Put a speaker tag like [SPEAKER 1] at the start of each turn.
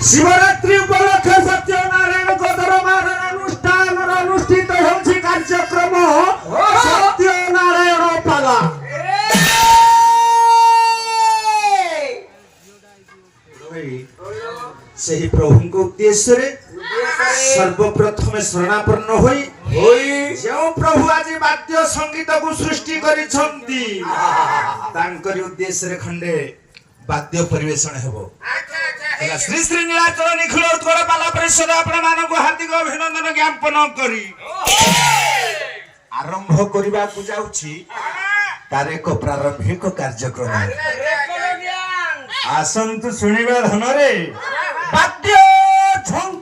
[SPEAKER 1] शिवरात्रि उपलक्षे सत्यनारायण दरबार अनुष्ठान अनुष्ठित होउछि कार्यक्रम सत्यनारायण पाला सही प्रभु को उद्देश्य रे सर्वप्रथम शरणापन्न होई जो प्रभु आज वाद्य संगीत को सृष्टि करिछंती तांकरी उद्देश्य रे खंडे वाद्य परिवेषण हेबो। श्री श्री नीलाचल निखिल उत्कल पाला परिषद आपण मानको हार्दिक अभिनंदन ज्ञापन करी आरंभ करिबा को जाउछि तार एक प्रारंभिक कार्यक्रम आसंतु सुनिबा धन रे वाद्य झंकार